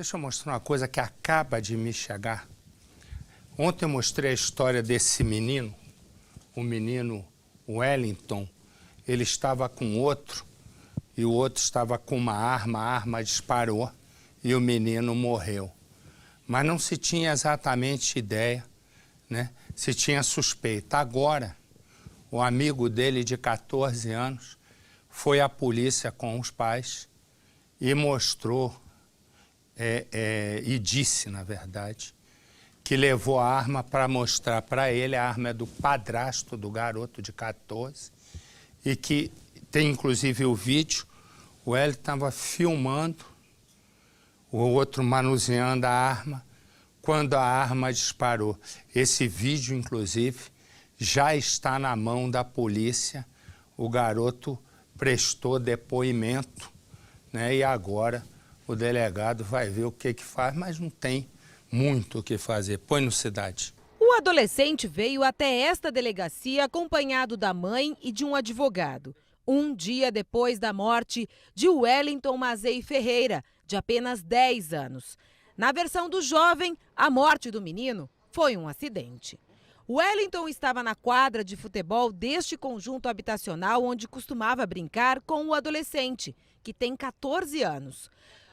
Deixa eu mostrar uma coisa que acaba de me chegar. Ontem eu mostrei a história desse menino, o menino Wellington. Ele estava com outro e o outro estava com uma arma, a arma disparou e o menino morreu. Mas não se tinha exatamente ideia, né? Se tinha suspeita. Agora, o amigo dele de 14 anos foi à polícia com os pais e mostrou, e disse, na verdade, que levou a arma para mostrar para ele. A arma é do padrasto do garoto de 14 e que tem inclusive o vídeo. O Hélio estava filmando, o outro manuseando a arma, quando a arma disparou. Esse vídeo, inclusive, já está na mão da polícia. O garoto prestou depoimento, né? E agora o delegado vai ver o que faz, mas não tem muito o que fazer. Põe no Cidade. O adolescente veio até esta delegacia acompanhado da mãe e de um advogado. Um dia depois da morte de Wellington Mazei Ferreira, de apenas 10 anos. Na versão do jovem, a morte do menino foi um acidente. Wellington estava na quadra de futebol deste conjunto habitacional onde costumava brincar com o adolescente, que tem 14 anos.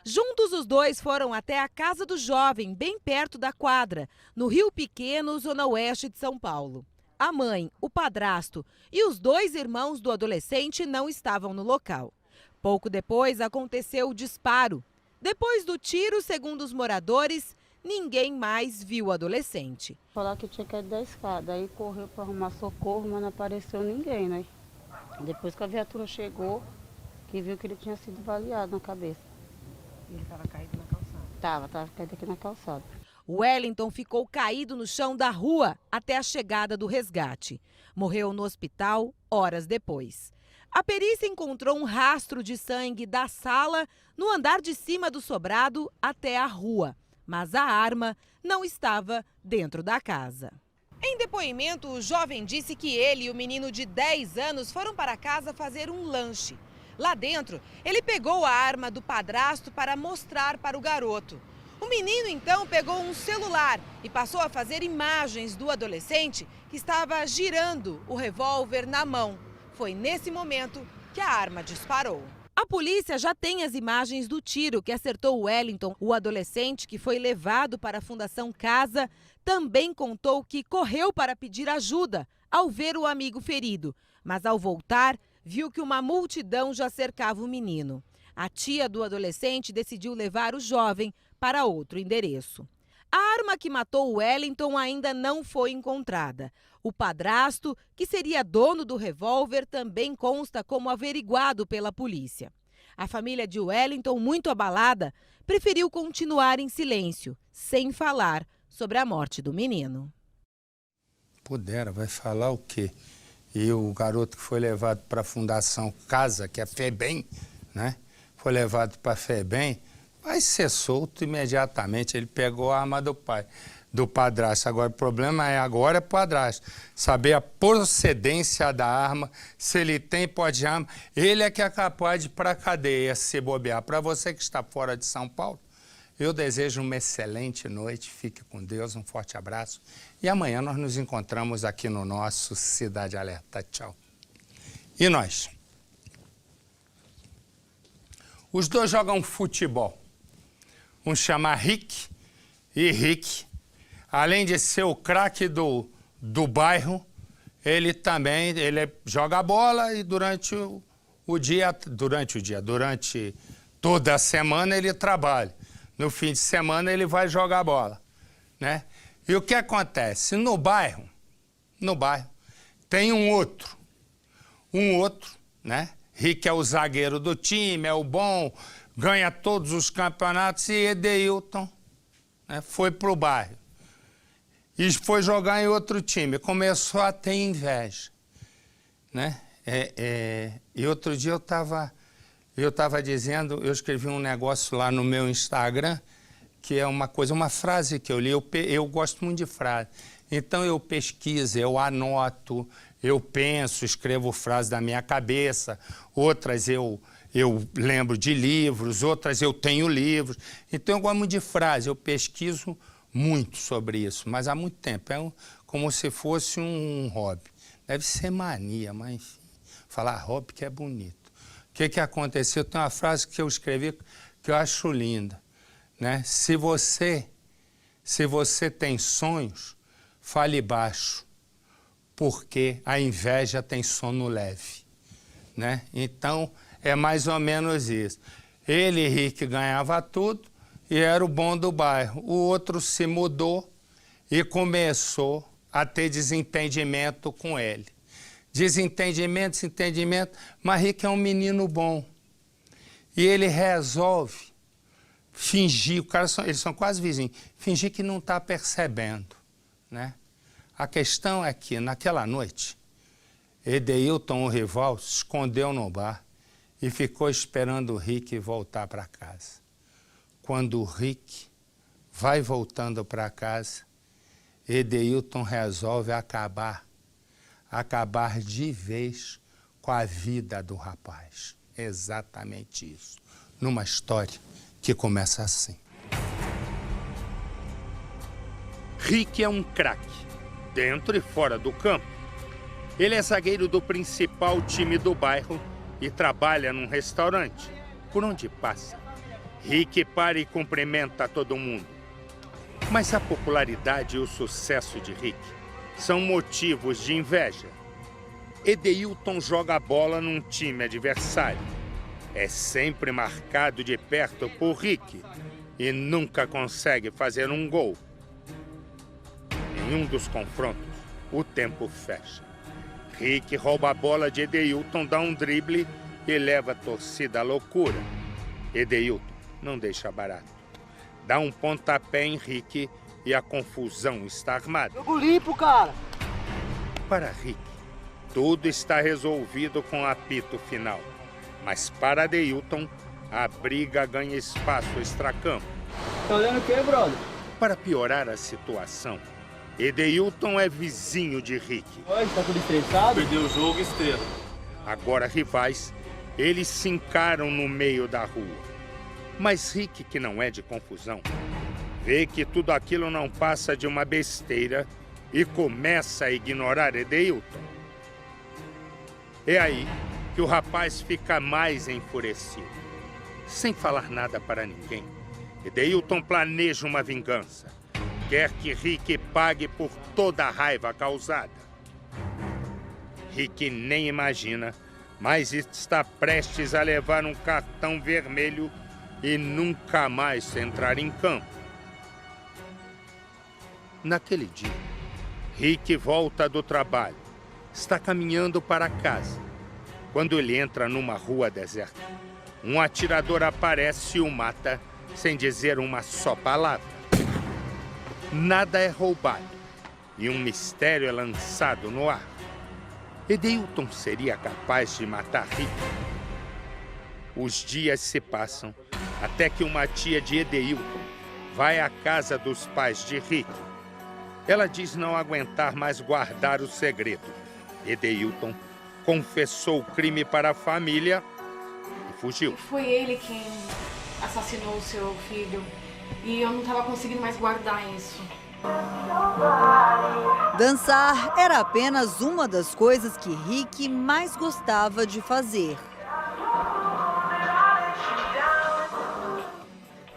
Juntos, os dois foram até a casa do jovem, bem perto da quadra, no Rio Pequeno, zona oeste de São Paulo. A mãe, o padrasto e os dois irmãos do adolescente não estavam no local. Pouco depois, aconteceu o disparo. Depois do tiro, segundo os moradores, ninguém mais viu o adolescente. Falar que tinha que ir da escada, aí correu para arrumar socorro, mas não apareceu ninguém, né? Depois que a viatura chegou, que viu que ele tinha sido baleado na cabeça. Ele estava caído na calçada? Estava caído aqui na calçada. O Wellington ficou caído no chão da rua até a chegada do resgate. Morreu no hospital horas depois. A perícia encontrou um rastro de sangue da sala no andar de cima do sobrado até a rua, mas a arma não estava dentro da casa. Em depoimento, o jovem disse que ele e o menino de 10 anos foram para casa fazer um lanche. Lá dentro, ele pegou a arma do padrasto para mostrar para o garoto. O menino, então, pegou um celular e passou a fazer imagens do adolescente que estava girando o revólver na mão. Foi nesse momento que a arma disparou. A polícia já tem as imagens do tiro que acertou o Wellington. O adolescente, que foi levado para a Fundação Casa, também contou que correu para pedir ajuda ao ver o amigo ferido. Mas ao voltar, viu que uma multidão já cercava o menino. A tia do adolescente decidiu levar o jovem para outro endereço. A arma que matou o Wellington ainda não foi encontrada. O padrasto, que seria dono do revólver, também consta como averiguado pela polícia. A família de Wellington, muito abalada, preferiu continuar em silêncio, sem falar sobre a morte do menino. Pudera, vai falar o quê? E o garoto que foi levado para a Fundação Casa, que é FEBEM, né? Foi levado para a FEBEM, vai ser solto imediatamente. Ele pegou a arma do pai, do padrasto. Agora, o problema agora é o padrasto. Saber a procedência da arma, se ele tem porte de arma. Ele é que é capaz de ir para a cadeia, se bobear. Para você que está fora de São Paulo, eu desejo uma excelente noite. Fique com Deus, um forte abraço. E amanhã nós nos encontramos aqui no nosso Cidade Alerta. Tchau. E nós? Os dois jogam futebol. Um chama Rick e Rick, além de ser o craque do bairro, ele também joga bola e durante toda a semana ele trabalha. No fim de semana ele vai jogar bola, né? E o que acontece? No bairro tem um outro, né? Rick é o zagueiro do time, é o bom, ganha todos os campeonatos, e Edeilton, né, foi pro bairro. E foi jogar em outro time, começou a ter inveja, né? E outro dia eu tava dizendo, eu escrevi um negócio lá no meu Instagram, que é uma frase que eu li, eu gosto muito de frase. Então eu pesquiso, eu anoto, eu penso, escrevo frases da minha cabeça, outras eu eu lembro de livros, outras eu tenho livros. Então eu gosto muito de frase, eu pesquiso muito sobre isso, mas há muito tempo. É como se fosse um hobby. Deve ser mania, mas enfim, falar hobby que é bonito. O que aconteceu? Tem uma frase que eu escrevi que eu acho linda, né? Se você tem sonhos, fale baixo, porque a inveja tem sono leve, né? Então, é mais ou menos isso. Ele, Rick, ganhava tudo e era o bom do bairro. O outro se mudou e começou a ter desentendimento com ele. Desentendimento, mas Rick é um menino bom. E ele resolve fingir, eles são quase vizinhos, fingir que não está percebendo, né? A questão é que, naquela noite, Edeilton, o rival, se escondeu no bar e ficou esperando o Rick voltar para casa. Quando o Rick vai voltando para casa, Edeilton resolve acabar de vez com a vida do rapaz. Exatamente isso. Numa história que começa assim. Rick é um craque, dentro e fora do campo. Ele é zagueiro do principal time do bairro e trabalha num restaurante. Por onde passa, Rick para e cumprimenta todo mundo. Mas a popularidade e o sucesso de Rick são motivos de inveja. Edeilton joga a bola num time adversário. É sempre marcado de perto por Rick e nunca consegue fazer um gol. Em um dos confrontos, o tempo fecha. Rick rouba a bola de Edeilton, dá um drible e leva a torcida à loucura. Edeilton não deixa barato. Dá um pontapé em Rick e a confusão está armada. Jogo limpo, cara! Para Rick, tudo está resolvido com o apito final. Mas para Edeilton, a briga ganha espaço extracampo. Tá olhando o quê, brother? Para piorar a situação, Edeilton é vizinho de Rick. Oi, tá tudo estressado? Perdeu o jogo, estrela. Agora rivais, eles se encaram no meio da rua. Mas Rick, que não é de confusão, vê que tudo aquilo não passa de uma besteira e começa a ignorar Edeilton. É aí que o rapaz fica mais enfurecido. Sem falar nada para ninguém, Edeilton planeja uma vingança. Quer que Rick pague por toda a raiva causada. Rick nem imagina, mas está prestes a levar um cartão vermelho e nunca mais entrar em campo. Naquele dia, Rick volta do trabalho. Está caminhando para casa. Quando ele entra numa rua deserta, um atirador aparece e o mata sem dizer uma só palavra. Nada é roubado e um mistério é lançado no ar. Edeilton seria capaz de matar Rick? Os dias se passam até que uma tia de Edeilton vai à casa dos pais de Rick. Ela diz não aguentar mais guardar o segredo. Edeilton confessou o crime para a família e fugiu. Foi ele quem assassinou o seu filho e eu não estava conseguindo mais guardar isso. Dançar era apenas uma das coisas que Rick mais gostava de fazer.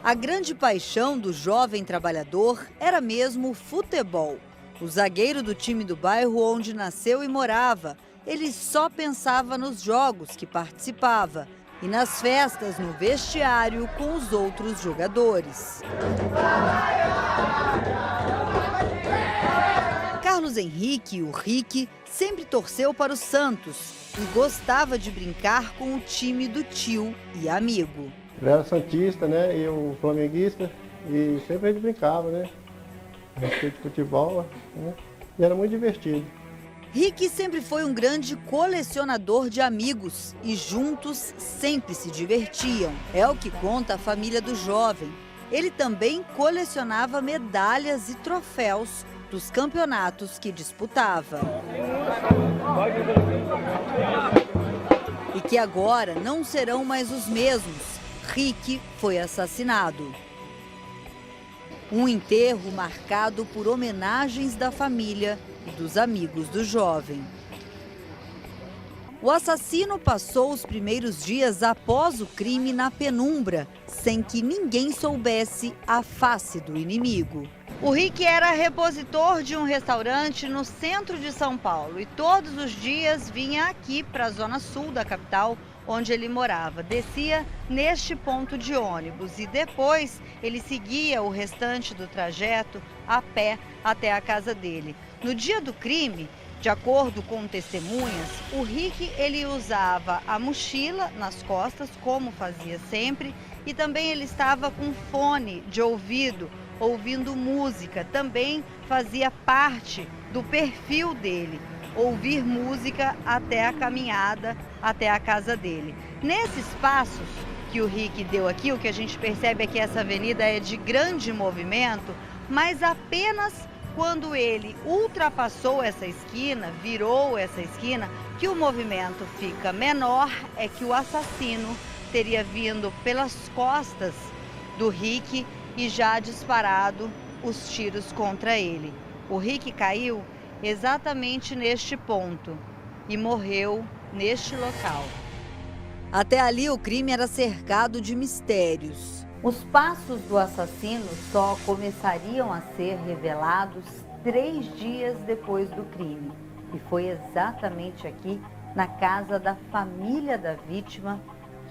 A grande paixão do jovem trabalhador era mesmo o futebol. O zagueiro do time do bairro onde nasceu e morava, ele só pensava nos jogos que participava e nas festas no vestiário com os outros jogadores. Carlos Henrique, o Rick, sempre torceu para o Santos e gostava de brincar com o time do tio e amigo. Ele era santista, né, e eu flamenguista, e sempre a gente brincava, né, a respeito de futebol, né, e era muito divertido. Rick sempre foi um grande colecionador de amigos e juntos sempre se divertiam. É o que conta a família do jovem. Ele também colecionava medalhas e troféus dos campeonatos que disputava. e que agora não serão mais os mesmos. Rick foi assassinado. Um enterro marcado por homenagens da família e dos amigos do jovem. O assassino passou os primeiros dias após o crime na penumbra, sem que ninguém soubesse a face do inimigo. O Rick era repositor de um restaurante no centro de São Paulo e todos os dias vinha aqui para a zona sul da capital, onde ele morava. Descia neste ponto de ônibus e depois ele seguia o restante do trajeto a pé até a casa dele. No dia do crime, de acordo com testemunhas, o Rick ele usava a mochila nas costas, como fazia sempre, e também ele estava com fone de ouvido, ouvindo música. Também fazia parte do perfil dele, ouvir música até a caminhada, até a casa dele. Nesses passos que o Rick deu aqui, o que a gente percebe é que essa avenida é de grande movimento, mas apenas quando ele ultrapassou essa esquina, virou essa esquina, que o movimento fica menor, é que o assassino teria vindo pelas costas do Rick e já disparado os tiros contra ele. O Rick caiu exatamente neste ponto e morreu neste local. Até ali o crime era cercado de mistérios. Os passos do assassino só começariam a ser revelados 3 dias depois do crime. E foi exatamente aqui, na casa da família da vítima,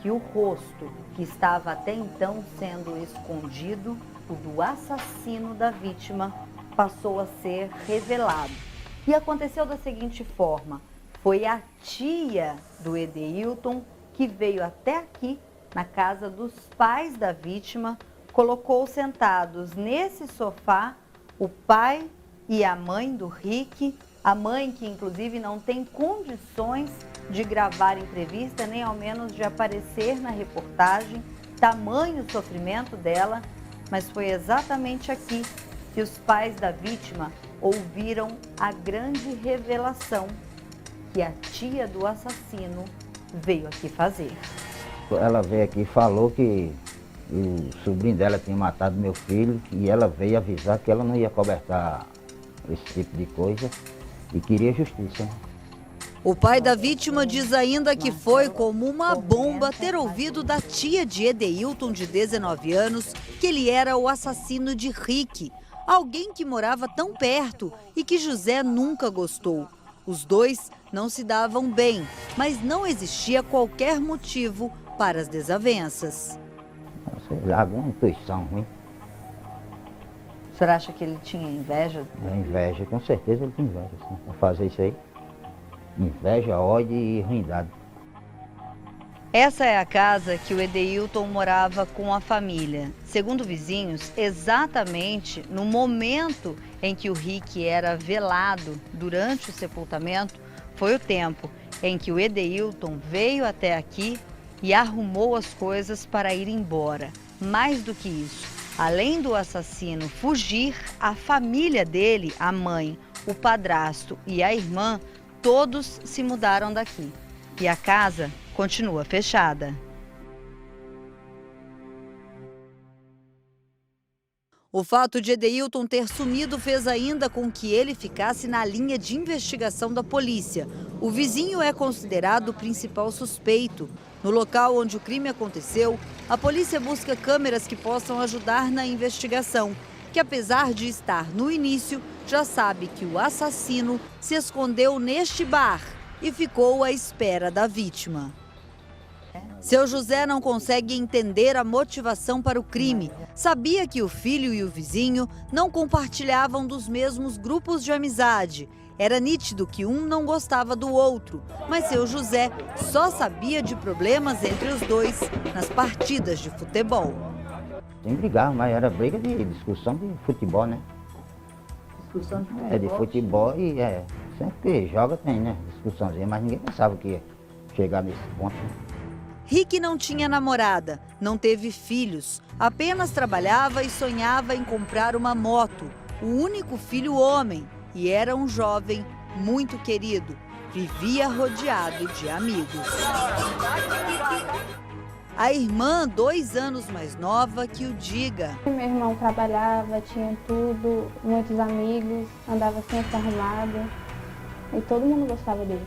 que o rosto que estava até então sendo escondido, o do assassino da vítima, passou a ser revelado. E aconteceu da seguinte forma: foi a tia do Edeilton que veio até aqui, na casa dos pais da vítima, colocou sentados nesse sofá o pai e a mãe do Rick, a mãe que inclusive não tem condições de gravar entrevista, nem ao menos de aparecer na reportagem, tamanho o sofrimento dela, mas foi exatamente aqui que os pais da vítima ouviram a grande revelação que a tia do assassino veio aqui fazer. Ela veio aqui e falou que o sobrinho dela tinha matado meu filho e ela veio avisar que ela não ia cobertar esse tipo de coisa e queria justiça. O pai da vítima diz ainda que foi como uma bomba ter ouvido da tia de Edeilton, de 19 anos, que ele era o assassino de Rick, alguém que morava tão perto e que José nunca gostou. Os dois não se davam bem, mas não existia qualquer motivo para as desavenças. Sei lá, alguma intuição ruim. O senhor acha que ele tinha inveja? Inveja, com certeza ele tinha inveja, sim, para fazer isso aí. Inveja, ódio e ruindade. Essa é a casa que o Edeilton morava com a família. Segundo vizinhos, exatamente no momento em que o Rick era velado durante o sepultamento, foi o tempo em que o Edeilton veio até aqui e arrumou as coisas para ir embora. Mais do que isso, além do assassino fugir, a família dele, a mãe, o padrasto e a irmã, todos se mudaram daqui. E a casa continua fechada. O fato de Edeilton ter sumido fez ainda com que ele ficasse na linha de investigação da polícia. O vizinho é considerado o principal suspeito. No local onde o crime aconteceu, a polícia busca câmeras que possam ajudar na investigação, que apesar de estar no início, já sabe que o assassino se escondeu neste bar e ficou à espera da vítima. Seu José não consegue entender a motivação para o crime. Sabia que o filho e o vizinho não compartilhavam dos mesmos grupos de amizade. Era nítido que um não gostava do outro, mas seu José só sabia de problemas entre os dois nas partidas de futebol. Sem brigar, mas era briga de discussão de futebol, né? Discussão de futebol? É, de futebol e sempre que joga tem, né? Discussãozinha, mas ninguém pensava que ia chegar nesse ponto. Rick não tinha namorada, não teve filhos, apenas trabalhava e sonhava em comprar uma moto. O único filho homem, e era um jovem muito querido. vivia rodeado de amigos. A irmã, 2 anos mais nova, que o diga. Meu irmão trabalhava, tinha tudo, muitos amigos, andava sempre arrumado e todo mundo gostava dele.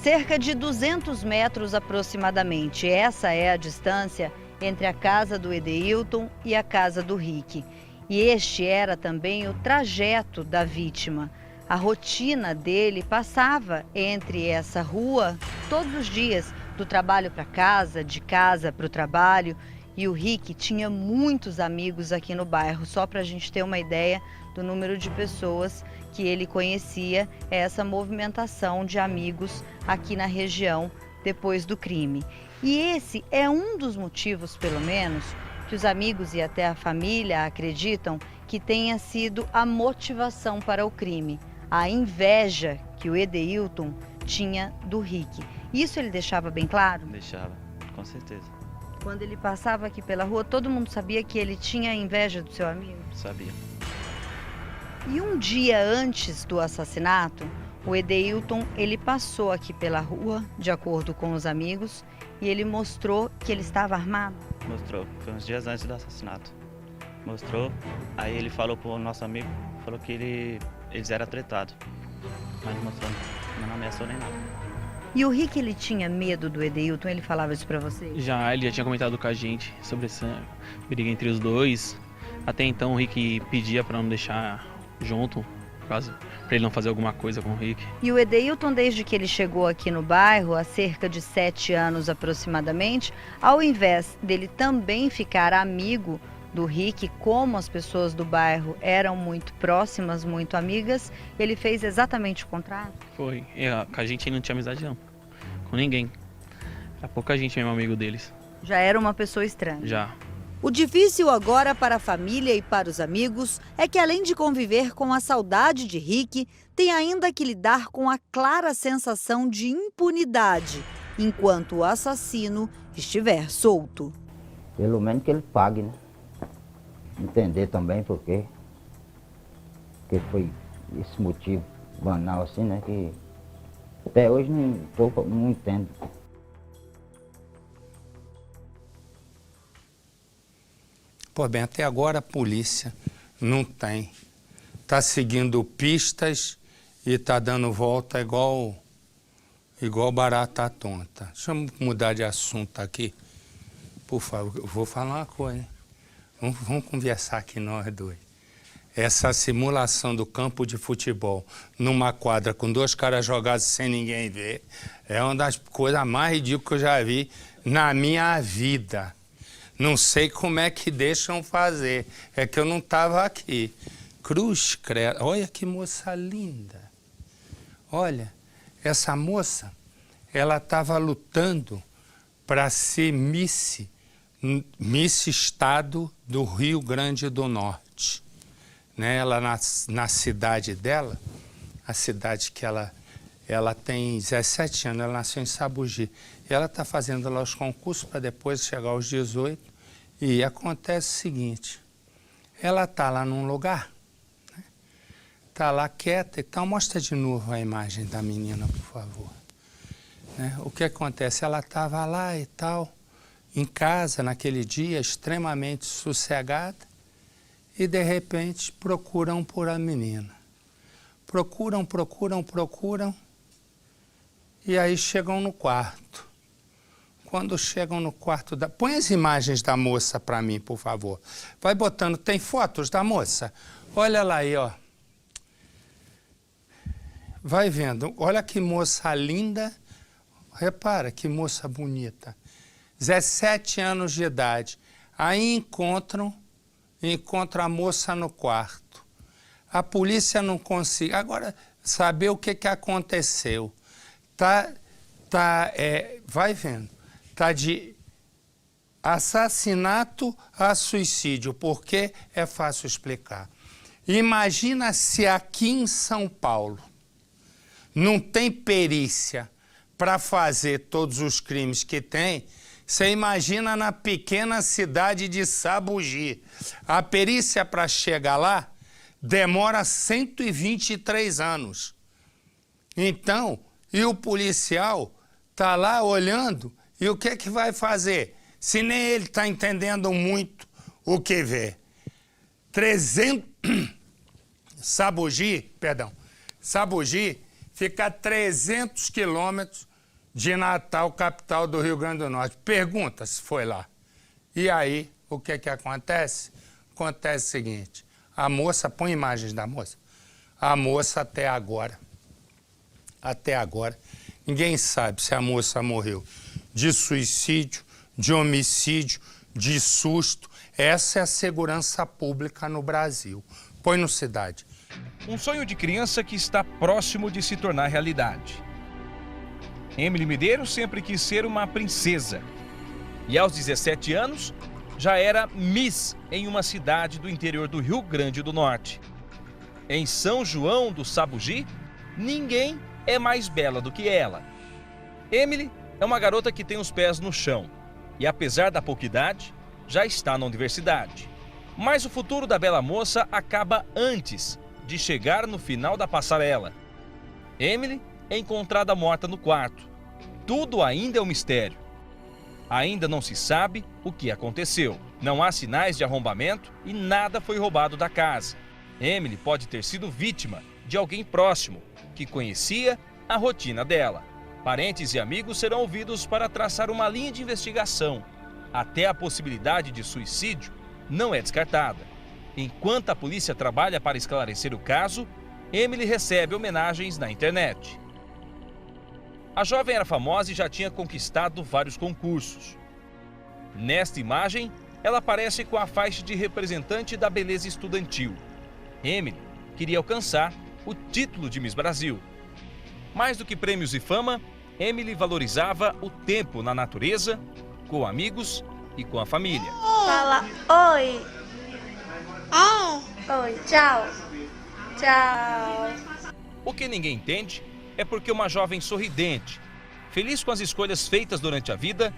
Cerca de 200 metros aproximadamente, essa é a distância entre a casa do Edeilton e a casa do Rick. E este era também o trajeto da vítima. A rotina dele passava entre essa rua todos os dias, do trabalho para casa, de casa para o trabalho. E o Rick tinha muitos amigos aqui no bairro, só para a gente ter uma ideia do número de pessoas que ele conhecia, essa movimentação de amigos aqui na região depois do crime. E esse é um dos motivos, pelo menos, que os amigos e até a família acreditam que tenha sido a motivação para o crime, a inveja que o Edeilton tinha do Rick. Isso ele deixava bem claro? Deixava, com certeza. Quando ele passava aqui pela rua, todo mundo sabia que ele tinha inveja do seu amigo? Sabia. E um dia antes do assassinato, o Edeilton, ele passou aqui pela rua, de acordo com os amigos, e ele mostrou que ele estava armado? Mostrou, foi uns dias antes do assassinato. Mostrou, aí ele falou pro nosso amigo, falou que eles eram tretados. Mas não mostrou, não ameaçou nem nada. E o Rick, ele tinha medo do Edeilton? Ele falava isso pra você? Ele já tinha comentado com a gente sobre essa briga entre os dois. Até então o Rick pedia pra não deixar junto, pra ele não fazer alguma coisa com o Rick. E o Edeilton, desde que ele chegou aqui no bairro, há cerca de 7 anos aproximadamente, ao invés dele também ficar amigo do Rick, como as pessoas do bairro eram muito próximas, muito amigas, ele fez exatamente o contrário? Foi. Com a gente não tinha amizade não, com ninguém. Era pouca gente mesmo amigo deles. Já era uma pessoa estranha? Já. O difícil agora para a família e para os amigos é que, além de conviver com a saudade de Rick, tem ainda que lidar com a clara sensação de impunidade, enquanto o assassino estiver solto. Pelo menos que ele pague, né? Entender também porque foi esse motivo banal assim, né? Que até hoje não entendo. Pô, bem, até agora a polícia não tem. Tá seguindo pistas e tá dando volta igual barata tonta. Deixa eu mudar de assunto aqui. Por favor, eu vou falar uma coisa. Vamos conversar aqui nós dois. Essa simulação do campo de futebol numa quadra com 2 caras jogados sem ninguém ver é uma das coisas mais ridículas que eu já vi na minha vida. Não sei como é que deixam fazer. É que eu não estava aqui. Cruz credo. Olha que moça linda. Olha, essa moça, ela estava lutando para ser Miss Estado do Rio Grande do Norte. Né? Ela, na cidade dela, a cidade que ela tem 17 anos, ela nasceu em Sabugi. E ela está fazendo lá os concursos para depois chegar aos 18. E acontece o seguinte, ela está lá num lugar, está lá quieta e tal. Mostra de novo a imagem da menina, por favor. Né? O que acontece? Ela estava lá e tal, em casa, naquele dia, extremamente sossegada, e de repente procuram por a menina. Procuram, e aí chegam no quarto. Quando chegam no quarto da... Põe as imagens da moça para mim, por favor. Vai botando, tem fotos da moça? Olha lá aí, ó. Vai vendo, olha que moça linda. Repara que moça bonita. 17 anos de idade. Aí encontram a moça no quarto. A polícia não consegue... Agora, saber o que aconteceu. Vai vendo. Está de assassinato a suicídio, porque é fácil explicar. Imagina se aqui em São Paulo não tem perícia para fazer todos os crimes que tem. Você imagina na pequena cidade de Sabugi. A perícia para chegar lá demora 123 anos. Então, E o policial está lá olhando e o que vai fazer? Se nem ele está entendendo muito o que vê. 300... Sabugi fica a 300 quilômetros de Natal, capital do Rio Grande do Norte. Pergunta se foi lá. E aí, o que acontece? Acontece o seguinte, a moça, põe imagens da moça, a moça até agora, ninguém sabe se a moça morreu de suicídio, de homicídio, de susto. Essa é a segurança pública no Brasil. Põe no Cidade. Um sonho de criança que está próximo de se tornar realidade. Emily Medeiros sempre quis ser uma princesa. E aos 17 anos, já era Miss em uma cidade do interior do Rio Grande do Norte. Em São João do Sabugi, ninguém é mais bela do que ela. Emily é uma garota que tem os pés no chão. E apesar da pouca idade, já está na universidade. Mas o futuro da bela moça acaba antes de chegar no final da passarela. Emily é encontrada morta no quarto. Tudo ainda é um mistério. Ainda não se sabe o que aconteceu. Não há sinais de arrombamento e nada foi roubado da casa. Emily pode ter sido vítima de alguém próximo, que conhecia a rotina dela. Parentes e amigos serão ouvidos para traçar uma linha de investigação. Até a possibilidade de suicídio não é descartada. Enquanto a polícia trabalha para esclarecer o caso, Emily recebe homenagens na internet. A jovem era famosa e já tinha conquistado vários concursos. Nesta imagem, ela aparece com a faixa de representante da beleza estudantil. Emily queria alcançar o título de Miss Brasil. Mais do que prêmios e fama, Emily valorizava o tempo na natureza, com amigos e com a família. Fala oi. Oi, tchau. Tchau. O que ninguém entende é porque uma jovem sorridente, feliz com as escolhas feitas durante a vida,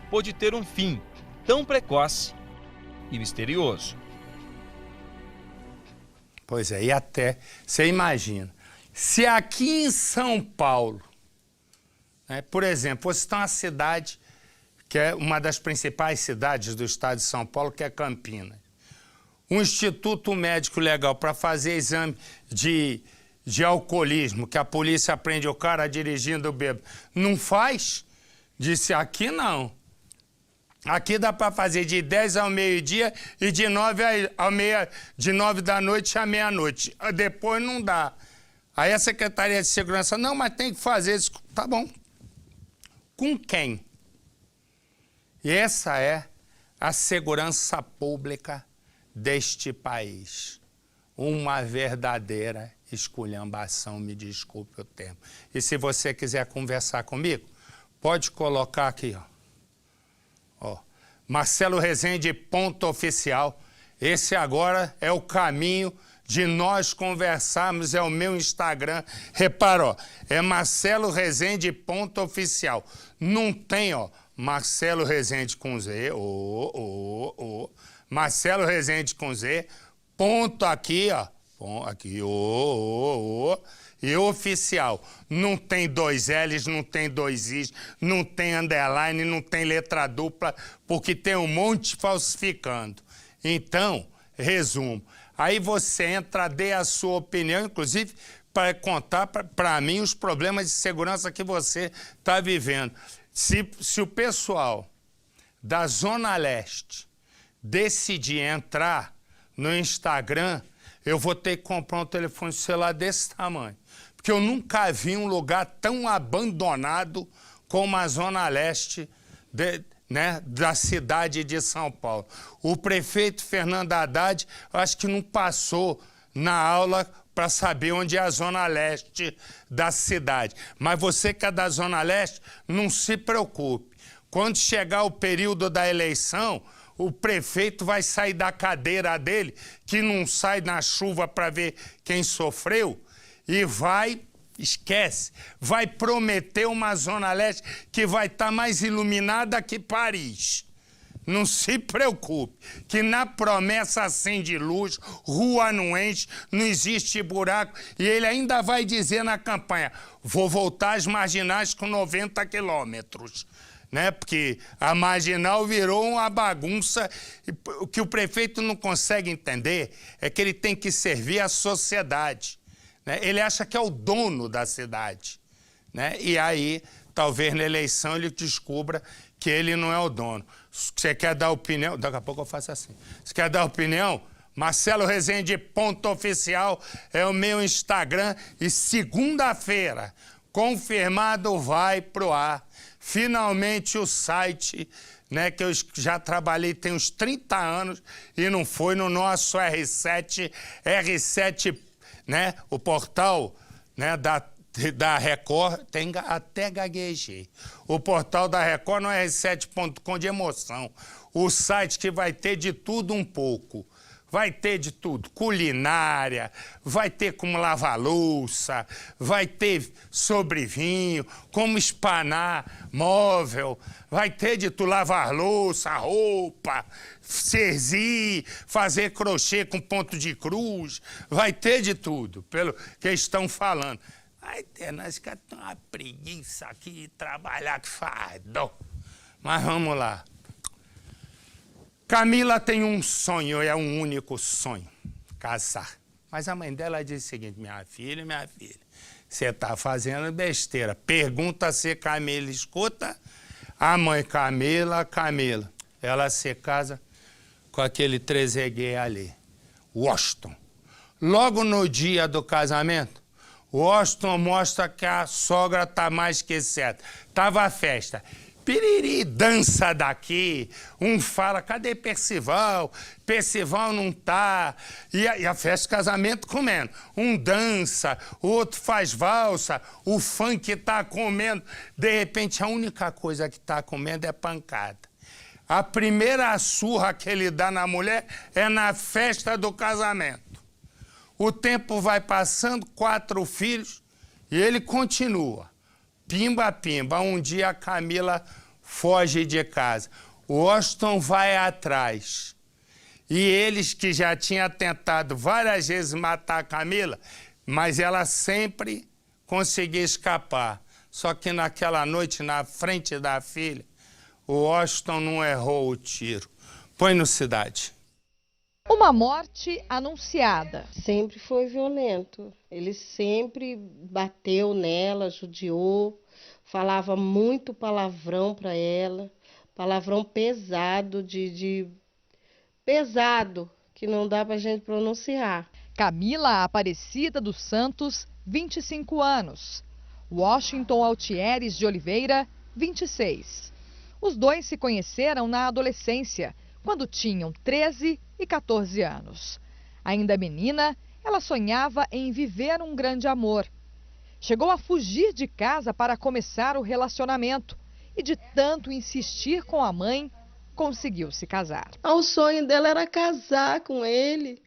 pôde ter um fim tão precoce e misterioso. Pois é, e até, você imagina, se aqui em São Paulo, né, por exemplo, você está numa cidade que é uma das principais cidades do estado de São Paulo, que é Campinas. Um instituto médico legal para fazer exame de alcoolismo, que a polícia prende o cara dirigindo bêbado, não faz? Disse, aqui não. Aqui dá para fazer de 10 ao meio-dia e de 9 da noite à meia-noite. Depois não dá. Aí a Secretaria de Segurança, não, mas tem que fazer isso. Tá bom. Com quem? E essa é a segurança pública deste país. Uma verdadeira esculhambação, me desculpe o termo. E se você quiser conversar comigo, pode colocar aqui, ó. Marcelo Rezende, ponto oficial. Esse agora é o caminho de nós conversarmos, é o meu Instagram. Repara, ó, é Marcelo Rezende, ponto oficial. Não tem, ó, Marcelo Rezende com Z, Marcelo Rezende com Z, ponto aqui, ó, aqui, e oficial. Não tem 2 L's, não tem 2 I's, não tem underline, não tem letra dupla, porque tem um monte falsificando. Então, resumo, aí você entra, dê a sua opinião, inclusive para contar para mim os problemas de segurança que você está vivendo. Se o pessoal da Zona Leste decidir entrar no Instagram, eu vou ter que comprar um telefone celular desse tamanho. Porque eu nunca vi um lugar tão abandonado como a Zona Leste da cidade de São Paulo. O prefeito Fernando Haddad, acho que não passou na aula para saber onde é a Zona Leste da cidade. Mas você que é da Zona Leste, não se preocupe. Quando chegar o período da eleição, o prefeito vai sair da cadeira dele, que não sai na chuva para ver quem sofreu, e vai prometer uma Zona Leste que vai estar mais iluminada que Paris. não se preocupe, que na promessa acende luz, rua não enche, não existe buraco, e ele ainda vai dizer na campanha, vou voltar às marginais com 90 quilômetros. Né? Porque a marginal virou uma bagunça. O que o prefeito não consegue entender é que ele tem que servir a sociedade. Né? Ele acha que é o dono da cidade. Né? E aí, talvez na eleição ele descubra que ele não é o dono. Você quer dar opinião? Daqui a pouco eu faço assim. Você quer dar opinião? Marcelo Rezende, ponto oficial, é o meu Instagram. E segunda-feira, confirmado, vai pro ar. Finalmente o site, né, que eu já trabalhei tem uns 30 anos e não foi no nosso R7, né, o portal, né, da Record, até gaguejei. O portal da Record no R7.com de emoção. O site que vai ter de tudo um pouco. Vai ter de tudo, culinária, vai ter como lavar louça, vai ter sobre vinho, como espanar móvel, vai ter de tudo, lavar louça, roupa, cerzir, fazer crochê com ponto de cruz, vai ter de tudo, pelo que estão falando. Vai ter, nós que tem uma preguiça aqui de trabalhar que faz dó. Mas vamos lá. Camila tem um sonho, é um único sonho, casar. Mas a mãe dela diz o seguinte, minha filha, você está fazendo besteira. Pergunta se Camila escuta. A mãe, Camila, ela se casa com aquele trezeguet ali, Washington. Logo no dia do casamento, Washington mostra que a sogra está mais que certa. Tava a festa. Piriri, dança daqui, um fala, cadê Percival? Percival não tá. E a festa de casamento comendo. Um dança, o outro faz valsa, o funk tá comendo. De repente, a única coisa que tá comendo é pancada. A primeira surra que ele dá na mulher é na festa do casamento. O tempo vai passando, 4 filhos, e ele continua. Pimba, pimba. Um dia a Camila foge de casa. O Washington vai atrás. E eles que já tinham tentado várias vezes matar a Camila, mas ela sempre conseguia escapar. Só que naquela noite, na frente da filha, o Washington não errou o tiro. Põe no Cidade. Uma morte anunciada. Sempre foi violento. Ele sempre bateu nela, judiou, falava muito palavrão para ela, palavrão pesado, pesado, que não dá pra gente pronunciar. Camila Aparecida dos Santos, 25 anos. Washington Altieres de Oliveira, 26. Os dois se conheceram na adolescência, quando tinham 13 e 14 anos. Ainda menina, ela sonhava em viver um grande amor. Chegou a fugir de casa para começar o relacionamento e, de tanto insistir com a mãe, conseguiu se casar. O sonho dela era casar com ele.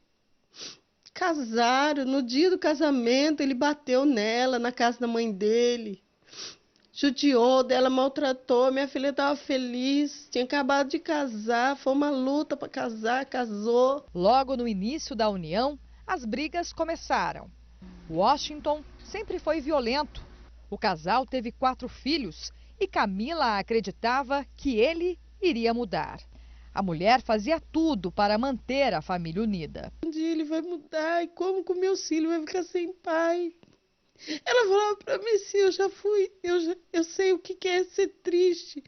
Casaram. No dia do casamento, ele bateu nela, na casa da mãe dele. Judiou dela, maltratou. Minha filha estava feliz, tinha acabado de casar, foi uma luta para casar, casou. Logo no início da união, as brigas começaram. Washington sempre foi violento. O casal teve 4 filhos e Camila acreditava que ele iria mudar. A mulher fazia tudo para manter a família unida. Um dia ele vai mudar e como que o meu filho vai ficar sem pai? Ela falava para mim assim, eu já fui, eu sei o que é ser triste,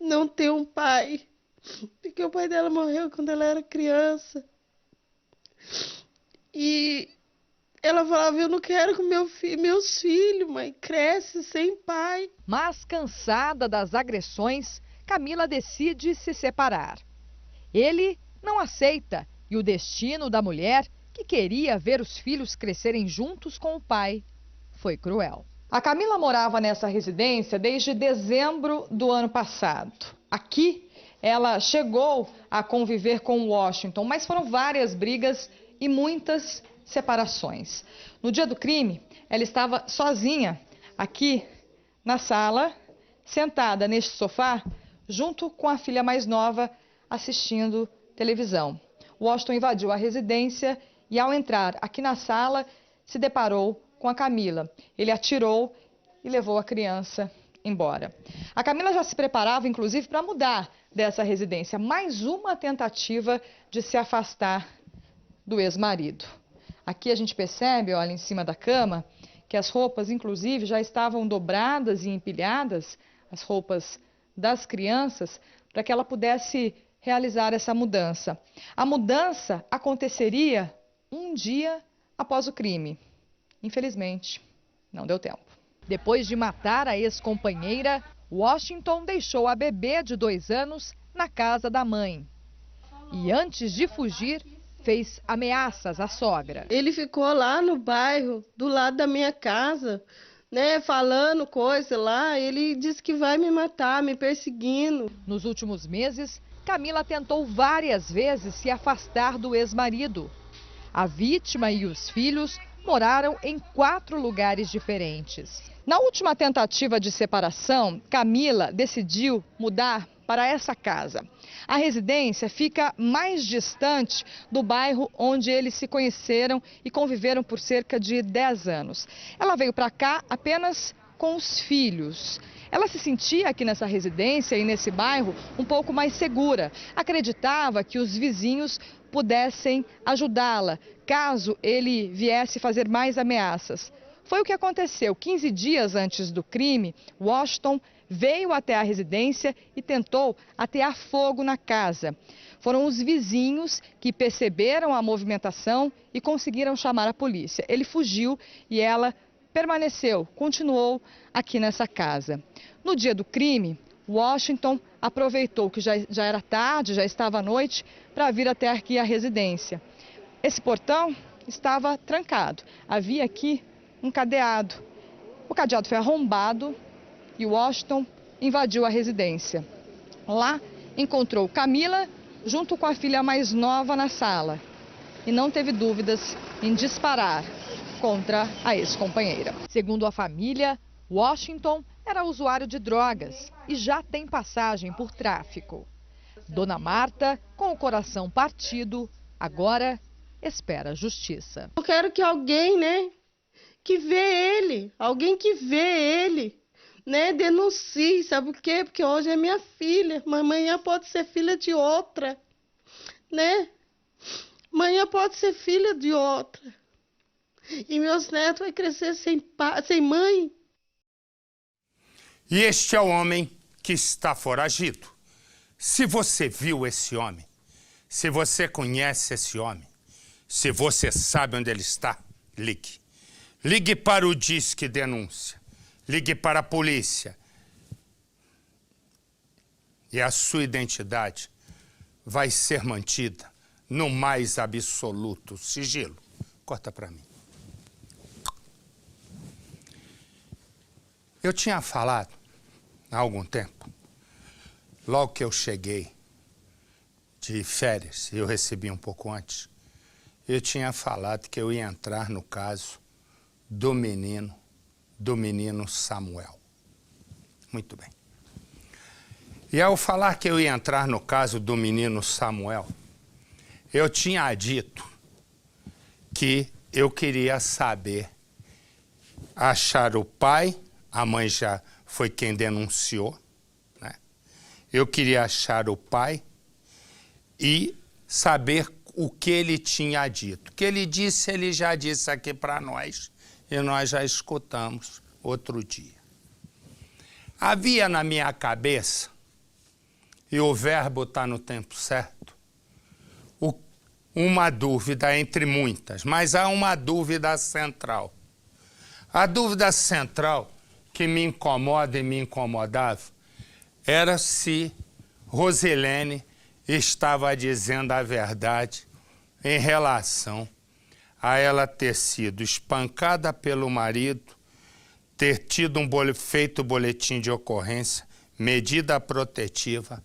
não ter um pai. Porque o pai dela morreu quando ela era criança. E ela falava, eu não quero que meus filhos, mãe, crescem sem pai. Mas cansada das agressões, Camila decide se separar. Ele não aceita e o destino da mulher, que queria ver os filhos crescerem juntos com o pai, foi cruel. A Camila morava nessa residência desde dezembro do ano passado. Aqui, ela chegou a conviver com o Washington, mas foram várias brigas e muitas separações. No dia do crime, ela estava sozinha aqui na sala, sentada neste sofá, junto com a filha mais nova, assistindo televisão. Washington invadiu a residência e, ao entrar aqui na sala, se deparou com a Camila. Ele atirou e levou a criança embora. A Camila já se preparava, inclusive, para mudar dessa residência. Mais uma tentativa de se afastar do ex-marido. Aqui a gente percebe, olha, em cima da cama, que as roupas, inclusive, já estavam dobradas e empilhadas, as roupas das crianças, para que ela pudesse realizar essa mudança. A mudança aconteceria um dia após o crime. Infelizmente, não deu tempo. Depois de matar a ex-companheira, Washington deixou a bebê de 2 anos na casa da mãe. E antes de fugir, fez ameaças à sogra. Ele ficou lá no bairro, do lado da minha casa, né, falando coisa lá. Ele disse que vai me matar, me perseguindo. Nos últimos meses, Camila tentou várias vezes se afastar do ex-marido. A vítima e os filhos moraram em 4 lugares diferentes. Na última tentativa de separação, Camila decidiu mudar para essa casa. A residência fica mais distante do bairro onde eles se conheceram e conviveram por cerca de 10 anos. Ela veio para cá apenas com os filhos. Ela se sentia aqui nessa residência e nesse bairro um pouco mais segura. Acreditava que os vizinhos pudessem ajudá-la, caso ele viesse fazer mais ameaças. Foi o que aconteceu. 15 dias antes do crime, Washington veio até a residência e tentou atear fogo na casa. Foram os vizinhos que perceberam a movimentação e conseguiram chamar a polícia. Ele fugiu e ela permaneceu, continuou aqui nessa casa. No dia do crime, Washington aproveitou que já era tarde, já estava à noite, para vir até aqui a residência. Esse portão estava trancado. Havia aqui um cadeado. O cadeado foi arrombado e Washington invadiu a residência. Lá encontrou Camila junto com a filha mais nova na sala e não teve dúvidas em disparar contra a ex-companheira. Segundo a família, Washington era usuário de drogas e já tem passagem por tráfico. Dona Marta, com o coração partido, agora espera justiça. Eu quero que alguém, né, que vê ele, alguém que vê ele, né, denuncie, sabe por quê? Porque hoje é minha filha, mas amanhã pode ser filha de outra, né? Amanhã pode ser filha de outra. E meus netos vão crescer sem pai, sem mãe. E este é o homem que está foragido. Se você viu esse homem, se você conhece esse homem, se você sabe onde ele está, ligue. Ligue para o Disque Denúncia. Ligue para a polícia. E a sua identidade vai ser mantida no mais absoluto sigilo. Corta para mim. Eu tinha falado há algum tempo, logo que eu cheguei de férias, eu recebi um pouco antes, eu tinha falado que eu ia entrar no caso do menino Samuel. Muito bem. E ao falar que eu ia entrar no caso do menino Samuel, eu tinha dito que eu queria saber, achar o pai, a mãe já foi quem denunciou, né? Eu queria achar o pai e saber o que ele tinha dito. O que ele disse, ele já disse aqui para nós, e nós já escutamos outro dia. Havia na minha cabeça, e o verbo está no tempo certo, uma dúvida entre muitas, mas há uma dúvida central. A dúvida central que me incomoda e me incomodava era se Rosilene estava dizendo a verdade em relação a ela ter sido espancada pelo marido, ter tido feito boletim de ocorrência, medida protetiva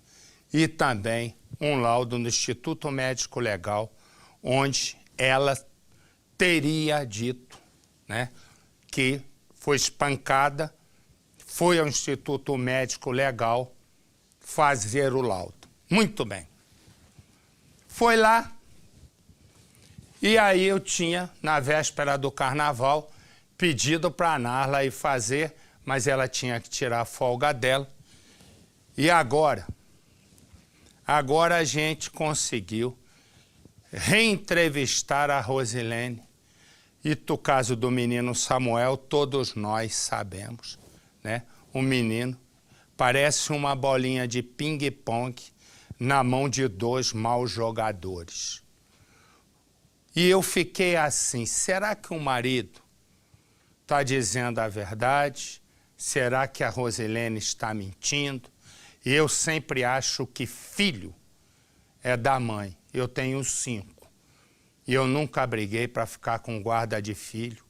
e também um laudo no Instituto Médico Legal, onde ela teria dito, né, que foi espancada, foi ao Instituto Médico Legal fazer o laudo. Muito bem. Foi lá, e aí eu tinha, na véspera do carnaval, pedido para a Narla ir fazer, mas ela tinha que tirar a folga dela. E agora a gente conseguiu reentrevistar a Rosilene. E do caso do menino Samuel, todos nós sabemos, né? O menino parece uma bolinha de ping-pong na mão de 2 maus jogadores. E eu fiquei assim, será que o marido está dizendo a verdade? Será que a Rosilene está mentindo? E eu sempre acho que filho é da mãe. Eu tenho 5. E eu nunca briguei para ficar com guarda de filho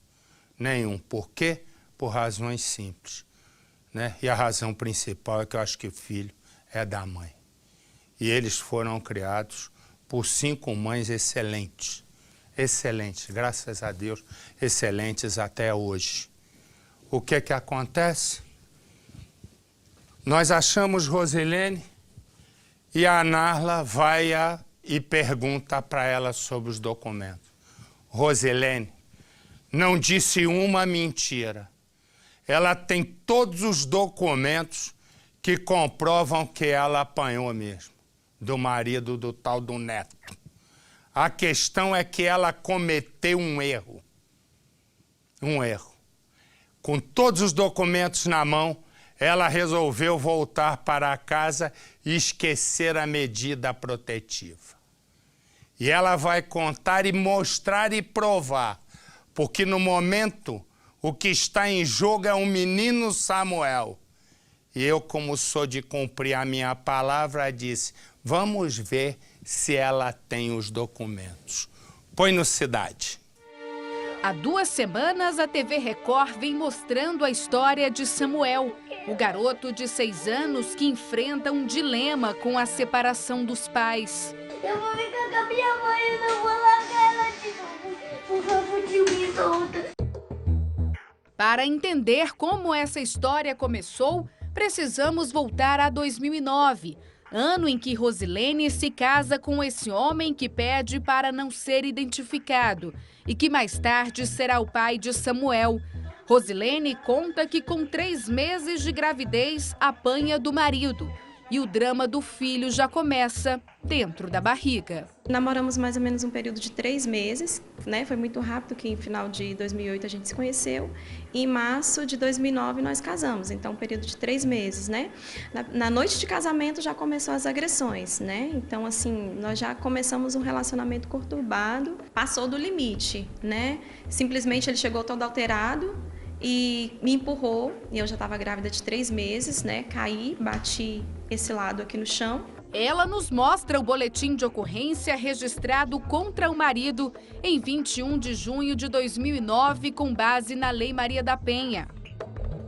nenhum. Por quê? Por razões simples, né? E a razão principal é que eu acho que o filho é da mãe. E eles foram criados por 5 mães excelentes. Excelentes, graças a Deus, excelentes até hoje. O que que acontece? Nós achamos Rosilene e a Narla vai e pergunta para ela sobre os documentos. Rosilene não disse uma mentira. Ela tem todos os documentos que comprovam que ela apanhou mesmo, do marido do tal do Neto. A questão é que ela cometeu um erro. Um erro. Com todos os documentos na mão, ela resolveu voltar para casa e esquecer a medida protetiva. E ela vai contar e mostrar e provar, porque no momento o que está em jogo é o menino Samuel. E eu, como sou de cumprir a minha palavra, disse, vamos ver se ela tem os documentos. Põe no Cidade. Há 2 semanas, a TV Record vem mostrando a história de Samuel, o garoto de 6 anos que enfrenta um dilema com a separação dos pais. Eu vou ficar com a minha mãe, eu não vou largar ela de novo, por favor, de me solta. Para entender como essa história começou, precisamos voltar a 2009, ano em que Rosilene se casa com esse homem que pede para não ser identificado e que mais tarde será o pai de Samuel. Rosilene conta que com 3 meses de gravidez apanha do marido e o drama do filho já começa dentro da barriga. Namoramos mais ou menos um período de 3 meses, né? Foi muito rápido, que em final de 2008 a gente se conheceu e em março de 2009 nós casamos, então um período de 3 meses, né? Na noite de casamento já começou as agressões, né? Então assim, nós já começamos um relacionamento conturbado, passou do limite, né? Simplesmente ele chegou todo alterado e me empurrou, e eu já estava grávida de 3 meses, né? Caí, bati esse lado aqui no chão. Ela nos mostra o boletim de ocorrência registrado contra o marido em 21 de junho de 2009, com base na Lei Maria da Penha.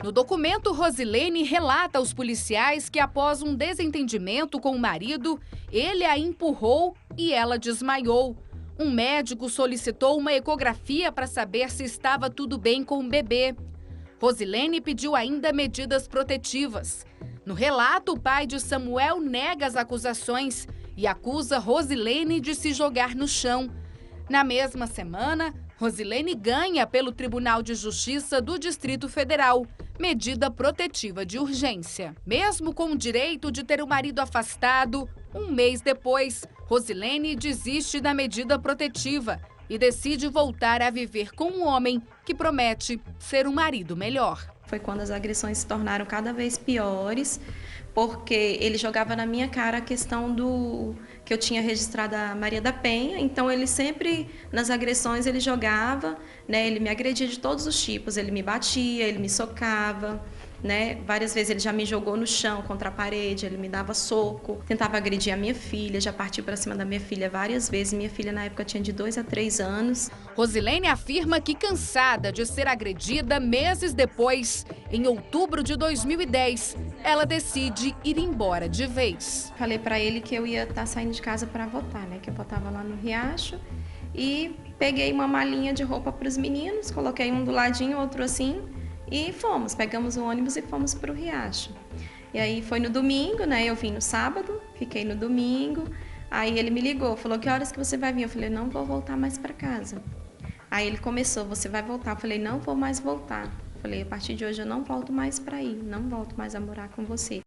No documento, Rosilene relata aos policiais que após um desentendimento com o marido, ele a empurrou e ela desmaiou. Um médico solicitou uma ecografia para saber se estava tudo bem com o bebê. Rosilene pediu ainda medidas protetivas. No relato, o pai de Samuel nega as acusações e acusa Rosilene de se jogar no chão. Na mesma semana, Rosilene ganha pelo Tribunal de Justiça do Distrito Federal medida protetiva de urgência. Mesmo com o direito de ter o marido afastado, um mês depois, Rosilene desiste da medida protetiva e decide voltar a viver com um homem que promete ser um marido melhor. Foi quando as agressões se tornaram cada vez piores, porque ele jogava na minha cara a questão do que eu tinha registrado a Maria da Penha, então ele sempre, nas agressões, ele jogava, né, ele me agredia de todos os tipos, ele me batia, ele me socava, né, várias vezes ele já me jogou no chão contra a parede, ele me dava soco, tentava agredir a minha filha, já partiu para cima da minha filha várias vezes, minha filha na época tinha de 2 a 3 anos. Rosilene afirma que, cansada de ser agredida meses depois, em outubro de 2010, ela decide ir embora de vez. Falei para ele que eu ia estar saindo de casa para votar, né, que eu votava lá no Riacho, e peguei uma malinha de roupa para os meninos, coloquei um do ladinho, outro assim, e pegamos o ônibus e fomos para o Riacho. E aí foi no domingo, né? Eu vim no sábado, fiquei no domingo. Aí ele me ligou, falou, que horas que você vai vir? Eu falei, não vou voltar mais para casa. Aí ele começou, você vai voltar? Eu falei, não vou mais voltar. Eu falei, a partir de hoje eu não volto mais para ir, não volto mais a morar com você.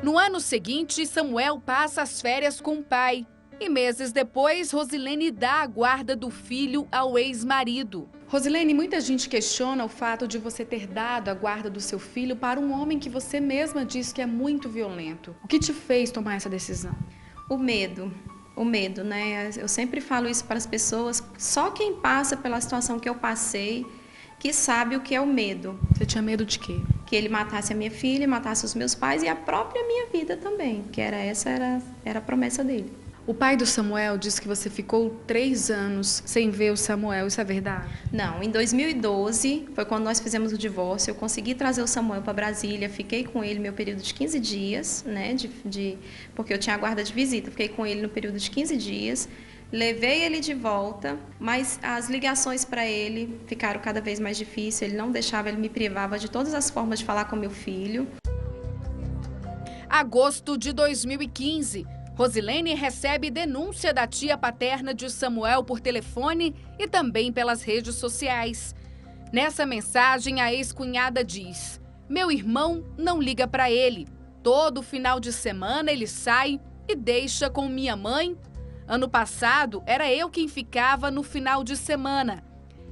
No ano seguinte, Samuel passa as férias com o pai. E meses depois, Rosilene dá a guarda do filho ao ex-marido. Rosilene, muita gente questiona o fato de você ter dado a guarda do seu filho para um homem que você mesma diz que é muito violento. O que te fez tomar essa decisão? O medo, né? Eu sempre falo isso para as pessoas, só quem passa pela situação que eu passei, que sabe o que é o medo. Você tinha medo de quê? Que ele matasse a minha filha, matasse os meus pais e a própria minha vida também, que era a promessa dele. O pai do Samuel disse que você ficou 3 anos sem ver o Samuel, isso é verdade? Não, em 2012, foi quando nós fizemos o divórcio, eu consegui trazer o Samuel para Brasília, fiquei com ele meu período de 15 dias, né, porque eu tinha a guarda de visita, fiquei com ele no período de 15 dias, levei ele de volta, mas as ligações para ele ficaram cada vez mais difíceis, ele não deixava, ele me privava de todas as formas de falar com meu filho. Agosto de 2015. Rosilene recebe denúncia da tia paterna de Samuel por telefone e também pelas redes sociais. Nessa mensagem, a ex-cunhada diz: meu irmão não liga para ele. Todo final de semana ele sai e deixa com minha mãe. Ano passado, era eu quem ficava no final de semana.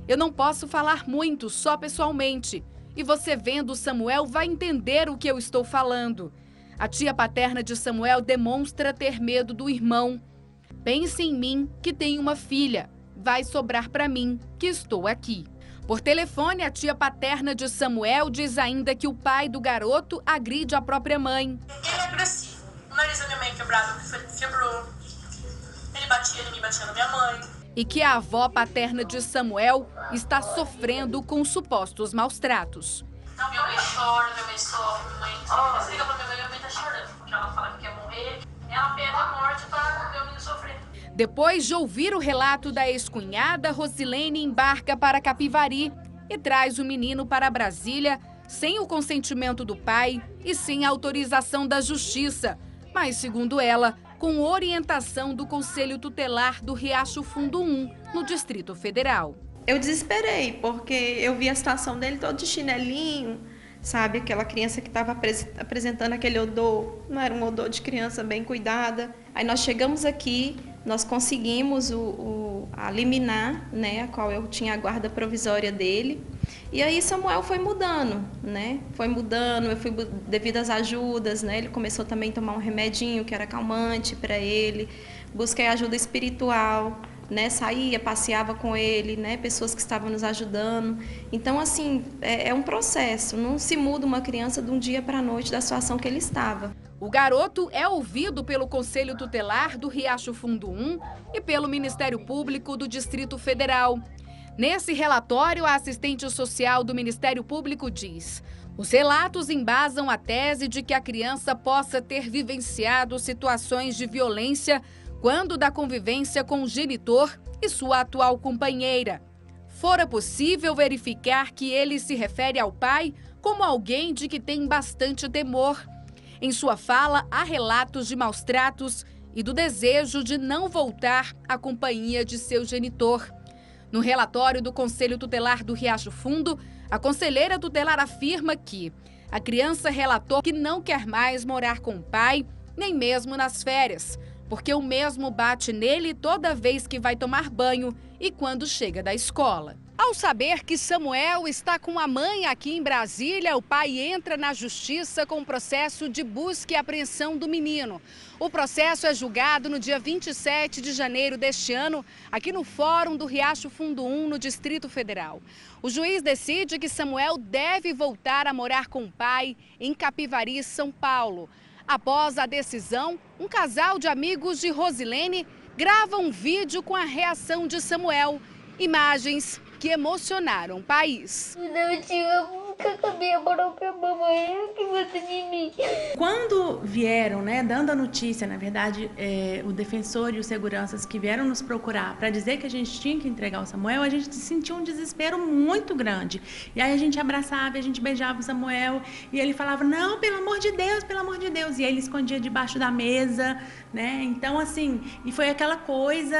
Eu não posso falar muito, só pessoalmente. E você vendo o Samuel vai entender o que eu estou falando. A tia paterna de Samuel demonstra ter medo do irmão. Pense em mim, que tenho uma filha. Vai sobrar para mim, que estou aqui. Por telefone, a tia paterna de Samuel diz ainda que o pai do garoto agride a própria mãe. Ele é agressivo. O nariz da minha mãe quebrou. Ele me batia na minha mãe. E que a avó paterna de Samuel está sofrendo com supostos maus tratos. Minha mãe chora, minha mãe sofre, minha mãe liga pra minha mãe tá chorando, porque ela fala que quer morrer, ela pede a morte para meu menino sofrer. Depois de ouvir o relato da ex-cunhada, Rosilene embarca para Capivari e traz o menino para Brasília sem o consentimento do pai e sem a autorização da justiça, mas, segundo ela, com orientação do Conselho Tutelar do Riacho Fundo 1, no Distrito Federal. Eu desesperei, porque eu vi a situação dele todo de chinelinho, sabe? Aquela criança que estava apresentando aquele odor, não era um odor de criança bem cuidada. Aí nós chegamos aqui, nós conseguimos a liminar, né? A qual eu tinha a guarda provisória dele. E aí Samuel foi mudando, né? Foi mudando, eu fui devido às ajudas, né? Ele começou também a tomar um remedinho que era calmante para ele. Busquei ajuda espiritual. Né, saía, passeava com ele, né, pessoas que estavam nos ajudando. Então, assim, é um processo. Não se muda uma criança de um dia para a noite da situação que ele estava. O garoto é ouvido pelo Conselho Tutelar do Riacho Fundo 1 e pelo Ministério Público do Distrito Federal. Nesse relatório, a assistente social do Ministério Público diz: os relatos embasam a tese de que a criança possa ter vivenciado situações de violência quando da convivência com o genitor e sua atual companheira. Fora possível verificar que ele se refere ao pai como alguém de que tem bastante temor. Em sua fala, há relatos de maus tratos e do desejo de não voltar à companhia de seu genitor. No relatório do Conselho Tutelar do Riacho Fundo, a conselheira tutelar afirma que a criança relatou que não quer mais morar com o pai, nem mesmo nas férias, porque o mesmo bate nele toda vez que vai tomar banho e quando chega da escola. Ao saber que Samuel está com a mãe aqui em Brasília, o pai entra na justiça com o processo de busca e apreensão do menino. O processo é julgado no dia 27 de janeiro deste ano, aqui no Fórum do Riacho Fundo 1, no Distrito Federal. O juiz decide que Samuel deve voltar a morar com o pai em Capivari, São Paulo. Após a decisão, um casal de amigos de Rosilene grava um vídeo com a reação de Samuel. Imagens que emocionaram o país. Eu tive ficar com a minha própria mamãe, o que você de mim? Quando vieram, né, dando a notícia, na verdade, o defensor e os seguranças que vieram nos procurar para dizer que a gente tinha que entregar o Samuel, a gente sentiu um desespero muito grande. E aí a gente abraçava, a gente beijava o Samuel e ele falava, não, pelo amor de Deus, pelo amor de Deus. E aí ele escondia debaixo da mesa, né? Então, assim, e foi aquela coisa,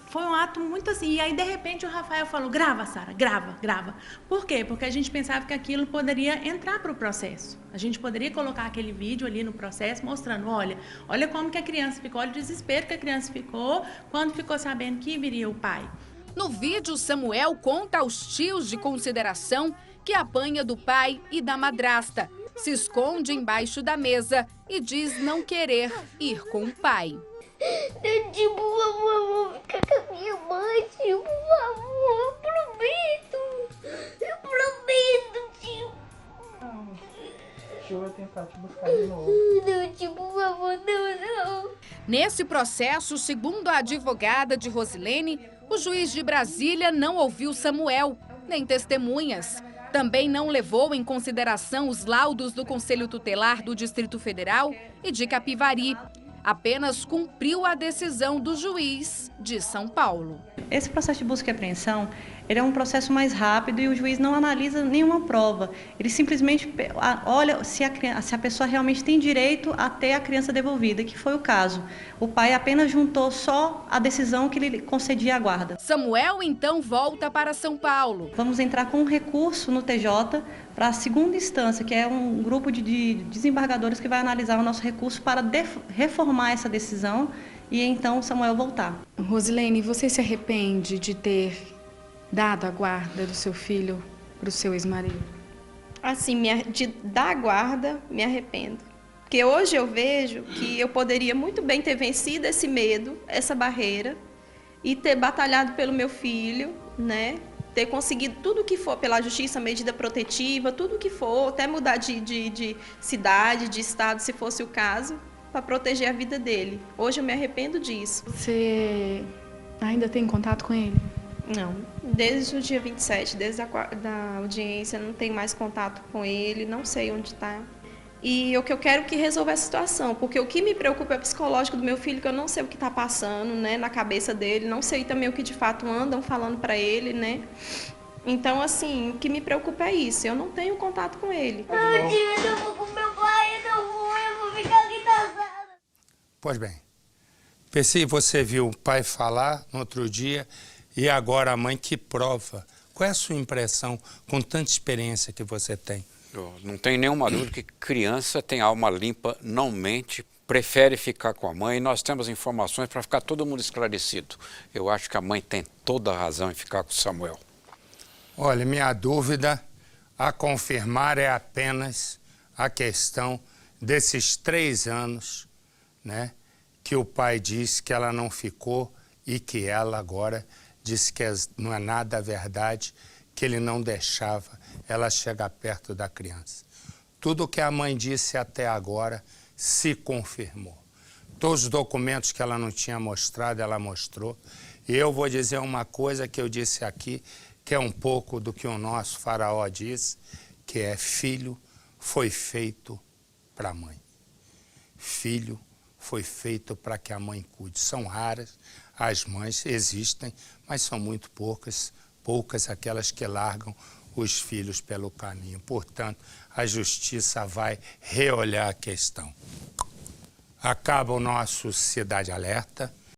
foi um ato muito assim. E aí, de repente, o Rafael falou, grava, Sara, grava. Por quê? Porque a gente pensava que aquilo poderia entrar para o processo. A gente poderia colocar aquele vídeo ali no processo mostrando, olha como que a criança ficou, olha o desespero que a criança ficou quando ficou sabendo que viria o pai. No vídeo, Samuel conta aos tios de consideração que apanha do pai e da madrasta, se esconde embaixo da mesa e diz não querer ir com o pai. Tio, por favor, eu vou ficar com a minha mãe, tio, por favor, eu prometo, tio. Tio vai tentar te buscar de novo. Não, tio, por favor, não. Nesse processo, segundo a advogada de Rosilene, o juiz de Brasília não ouviu Samuel, nem testemunhas. Também não levou em consideração os laudos do Conselho Tutelar do Distrito Federal e de Capivari. Apenas cumpriu a decisão do juiz de São Paulo. Esse processo de busca e apreensão, ele é um processo mais rápido e o juiz não analisa nenhuma prova. Ele simplesmente olha se a pessoa realmente tem direito a ter a criança devolvida, que foi o caso. O pai apenas juntou só a decisão que ele concedia à guarda. Samuel então volta para São Paulo. Vamos entrar com um recurso no TJ para a segunda instância, que é um grupo de desembargadores que vai analisar o nosso recurso para reformar essa decisão e então Samuel voltar. Rosilene, você se arrepende de ter dado a guarda do seu filho para o seu ex-marido? Assim, de dar a guarda, me arrependo. Porque hoje eu vejo que eu poderia muito bem ter vencido esse medo, essa barreira, e ter batalhado pelo meu filho, né? Ter conseguido tudo que for pela justiça, medida protetiva, tudo que for, até mudar de cidade, de estado, se fosse o caso, para proteger a vida dele. Hoje eu me arrependo disso. Você ainda tem contato com ele? Não. Desde o dia 27, desde da audiência, não tenho mais contato com ele, não sei onde está. E o que eu quero é que resolva essa situação, porque o que me preocupa é o psicológico do meu filho, que eu não sei o que está passando, né, na cabeça dele, não sei também o que de fato andam falando para ele, né. Então, assim, o que me preocupa é isso, eu não tenho contato com ele. Eu não vou com meu pai, eu vou ficar aqui na sala. Pois bem, Percy, você viu o pai falar no outro dia e agora a mãe que prova. Qual é a sua impressão com tanta experiência que você tem? Não tem nenhuma dúvida que criança tem alma limpa, não mente, prefere ficar com a mãe. E nós temos informações para ficar todo mundo esclarecido. Eu acho que a mãe tem toda a razão em ficar com o Samuel. Olha, minha dúvida a confirmar é apenas a questão desses 3 anos, né, que o pai disse que ela não ficou e que ela agora disse que não é nada verdade, que ele não deixava ela chegar perto da criança. Tudo o que a mãe disse até agora se confirmou. Todos os documentos que ela não tinha mostrado, ela mostrou. E eu vou dizer uma coisa que eu disse aqui, que é um pouco do que o nosso faraó diz, que é filho foi feito para a mãe. Filho foi feito para que a mãe cuide. São raras as mães, existem, mas são muito poucas aquelas que largam os filhos pelo caminho. Portanto, a justiça vai reolhar a questão. Acaba o nosso Cidade Alerta.